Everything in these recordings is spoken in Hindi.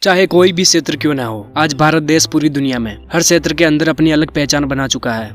चाहे कोई भी क्षेत्र क्यों ना हो, आज भारत देश पूरी दुनिया में हर क्षेत्र के अंदर अपनी अलग पहचान बना चुका है।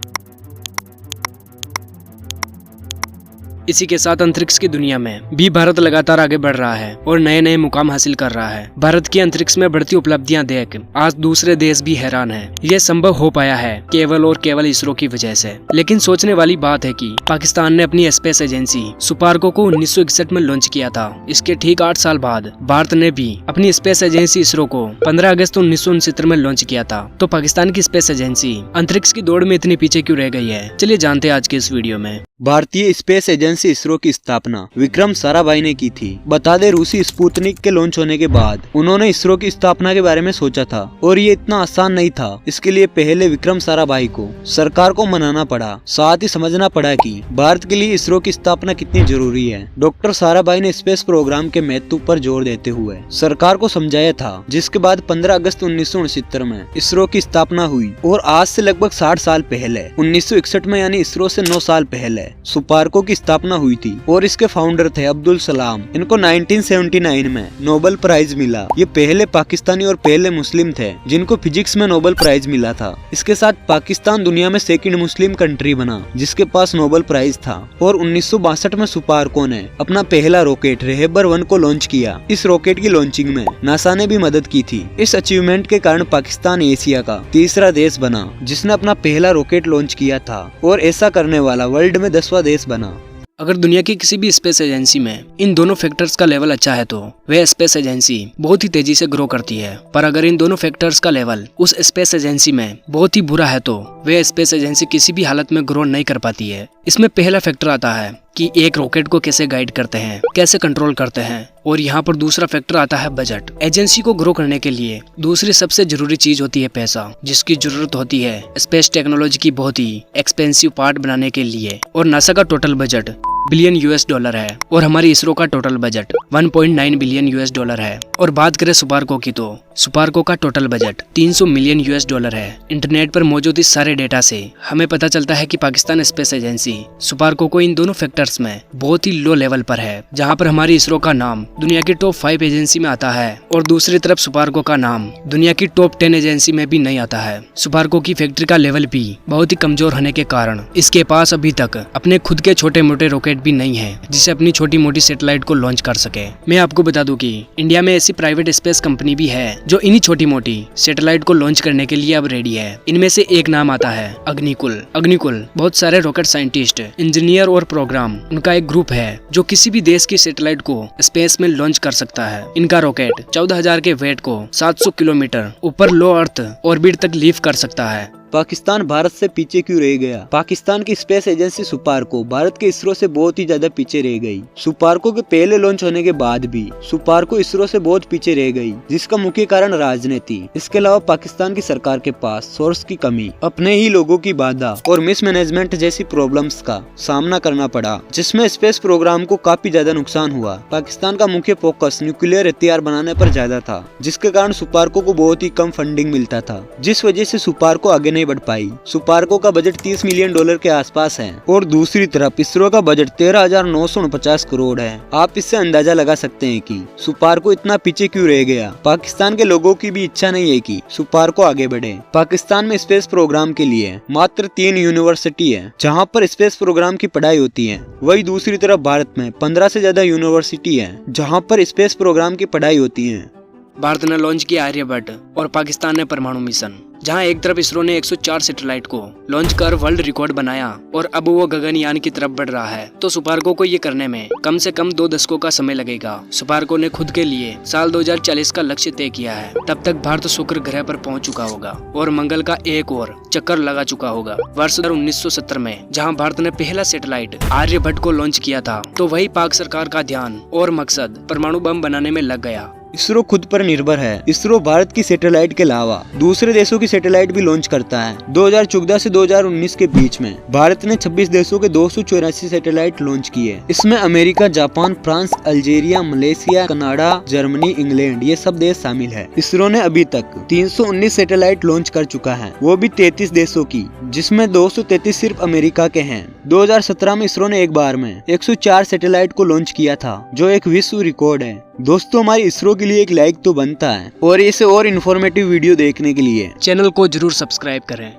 इसी के साथ अंतरिक्ष की दुनिया में भी भारत लगातार आगे बढ़ रहा है और नए नए मुकाम हासिल कर रहा है। भारत की अंतरिक्ष में बढ़ती उपलब्धियां देख आज दूसरे देश भी हैरान हैं। यह संभव हो पाया है केवल और केवल इसरो की वजह से। लेकिन सोचने वाली बात है कि पाकिस्तान ने अपनी स्पेस एजेंसी सुपार्को को 1961 में लॉन्च किया था। इसके ठीक 8 साल बाद भारत ने भी अपनी स्पेस एजेंसी इसरो को 15 अगस्त 1969 में लॉन्च किया था। तो पाकिस्तान की स्पेस एजेंसी अंतरिक्ष की दौड़ में इतनी पीछे क्यों रह गई है, चलिए जानते हैं आज के इस वीडियो में। भारतीय स्पेस एजेंसी इसरो की स्थापना विक्रम साराभाई ने की थी। बता दे, रूसी स्पुतनिक के लॉन्च होने के बाद उन्होंने इसरो की स्थापना के बारे में सोचा था और ये इतना आसान नहीं था। इसके लिए पहले विक्रम साराभाई को सरकार को मनाना पड़ा, साथ ही समझना पड़ा कि भारत के लिए इसरो की स्थापना कितनी जरूरी है। डॉक्टर साराभाई ने स्पेस प्रोग्राम के महत्व पर जोर देते हुए सरकार को समझाया था, जिसके बाद 15 अगस्त 1969 में इसरो की स्थापना हुई। और आज से लगभग 60 साल पहले 1961 में, यानी इसरो से 9 साल पहले सुपार्को की स्थापना हुई थी और इसके फाउंडर थे अब्दुल सलाम। इनको 1979 में नोबेल प्राइज मिला। ये पहले पाकिस्तानी और पहले मुस्लिम थे जिनको फिजिक्स में नोबेल प्राइज मिला था। इसके साथ पाकिस्तान दुनिया में सेकंड मुस्लिम कंट्री बना जिसके पास नोबेल प्राइज था। और 1962 में सुपार्को ने अपना पहला रॉकेट रहबर 1 को लॉन्च किया। इस रॉकेट की लॉन्चिंग में नासा ने भी मदद की थी। इस अचीवमेंट के कारण पाकिस्तान एशिया का तीसरा देश बना जिसने अपना पहला रॉकेट लॉन्च किया था और ऐसा करने वाला वर्ल्ड में 10वां देश बना। अगर दुनिया की किसी भी स्पेस एजेंसी में इन दोनों फैक्टर्स का लेवल अच्छा है तो वह स्पेस एजेंसी बहुत ही तेजी से ग्रो करती है। पर अगर इन दोनों फैक्टर्स का लेवल उस स्पेस एजेंसी में बहुत ही बुरा है तो वह स्पेस एजेंसी किसी भी हालत में ग्रो नहीं कर पाती है। इसमें पहला फैक्टर आता है कि एक रॉकेट को कैसे गाइड करते हैं, कैसे कंट्रोल करते हैं। और यहाँ पर दूसरा फैक्टर आता है बजट। एजेंसी को ग्रो करने के लिए दूसरी सबसे जरूरी चीज होती है पैसा, जिसकी जरूरत होती है स्पेस टेक्नोलॉजी की बहुत ही एक्सपेंसिव पार्ट बनाने के लिए। और नासा का टोटल बजट बिलियन $, है और हमारी इसरो का टोटल बजट 1.9 बिलियन $। है। और बात करें सुपार्को की तो सुपार्को का टोटल बजट 300 मिलियन $। है। इंटरनेट पर मौजूद इस सारे डेटा से हमें पता चलता है कि पाकिस्तान स्पेस एजेंसी सुपार्को को इन दोनों फैक्टर्स में बहुत ही लो लेवल पर है, जहाँ पर हमारी इसरो का नाम दुनिया की टॉप 5 एजेंसी में आता है और दूसरी तरफ सुपार्को का नाम दुनिया की टॉप 10 एजेंसी में भी नहीं आता है। सुपार्को की फैक्ट्री का लेवल भी बहुत ही कमजोर होने के कारण इसके पास अभी तक अपने खुद के छोटे मोटे रॉकेट भी नहीं है जिसे अपनी छोटी मोटी सैटेलाइट को लॉन्च कर सके। मैं आपको बता दूं कि इंडिया में ऐसी प्राइवेट स्पेस कंपनी भी है जो इन्हीं छोटी मोटी सैटेलाइट को लॉन्च करने के लिए अब रेडी है। इनमें से एक नाम आता है अग्निकुल। अग्निकुल बहुत सारे रॉकेट साइंटिस्ट, इंजीनियर और प्रोग्राम उनका एक ग्रुप है जो किसी भी देश की सैटेलाइट को स्पेस में लॉन्च कर सकता है। इनका रॉकेट 14,000 के वेट को 700 किलोमीटर ऊपर लो अर्थ ऑर्बिट तक लीव कर सकता है। पाकिस्तान भारत से पीछे क्यों रह गया? पाकिस्तान की स्पेस एजेंसी सुपार्को भारत के इसरो से बहुत ही ज्यादा पीछे रह गई। सुपार्को के पहले लॉन्च होने के बाद भी सुपार्को इसरो से बहुत पीछे रह गई, जिसका मुख्य कारण राजनीति। इसके अलावा पाकिस्तान की सरकार के पास सोर्स की कमी, अपने ही लोगों की बाधा और मिसमैनेजमेंट जैसी प्रॉब्लम्स का सामना करना पड़ा, जिसमें स्पेस प्रोग्राम को काफी ज्यादा नुकसान हुआ। पाकिस्तान का मुख्य फोकस न्यूक्लियर हथियार बनाने पर ज्यादा था, जिसके कारण सुपार्को को बहुत ही कम फंडिंग मिलता था, जिस वजह से सुपार्को आगे नहीं बढ़ पाई। सुपार्को का बजट $30 मिलियन के आसपास है और दूसरी तरफ इसरो का बजट 13,949 करोड़ है। आप इससे अंदाजा लगा सकते हैं कि सुपार्को इतना पीछे क्यों रह गया। पाकिस्तान के लोगों की भी इच्छा नहीं है कि सुपार्को आगे बढ़े। पाकिस्तान में स्पेस प्रोग्राम के लिए मात्र 3 यूनिवर्सिटी है जहां पर स्पेस प्रोग्राम की पढ़ाई होती है। वही दूसरी तरफ भारत में 15 से ज्यादा यूनिवर्सिटी है जहां पर स्पेस प्रोग्राम की पढ़ाई होती है। भारत ने लॉन्च किया आर्यभट्ट और पाकिस्तान ने परमाणु मिशन, जहां एक तरफ इसरो ने 104 सैटेलाइट को लॉन्च कर वर्ल्ड रिकॉर्ड बनाया और अब वो गगनयान की तरफ बढ़ रहा है, तो सुपार्को को ये करने में कम से कम 2 दशकों का समय लगेगा। सुपार्को ने खुद के लिए साल 2040 का लक्ष्य तय किया है। तब तक भारत शुक्र ग्रह पर पहुंच चुका होगा और मंगल का एक और चक्कर लगा चुका होगा। वर्ष 1970 में जहाँ भारत ने पहला सैटेलाइट आर्यभट्ट को लॉन्च किया था, तो वही पाक सरकार का ध्यान और मकसद परमाणु बम बनाने में लग गया। इसरो खुद पर निर्भर है। इसरो भारत की सैटेलाइट के अलावा दूसरे देशों की सैटेलाइट भी लॉन्च करता है। 2014 से 2019 के बीच में भारत ने 26 देशों के 284 सैटेलाइट लॉन्च किए। इसमें America, Japan, France, Algeria, Malaysia, Canada, Germany, England ये सब देश शामिल है। इसरो ने अभी तक 319 सैटेलाइट लॉन्च कर चुका है, वो भी 33 देशों की, जिसमें 233 सिर्फ अमेरिका के हैं। 2017 में इसरो ने एक बार में 104 सैटेलाइट को लॉन्च किया था, जो एक विश्व रिकॉर्ड है। दोस्तों, हमारी इसरो के लिए एक लाइक तो बनता है, और इसे और इन्फॉर्मेटिव वीडियो देखने के लिए चैनल को जरूर सब्सक्राइब करें।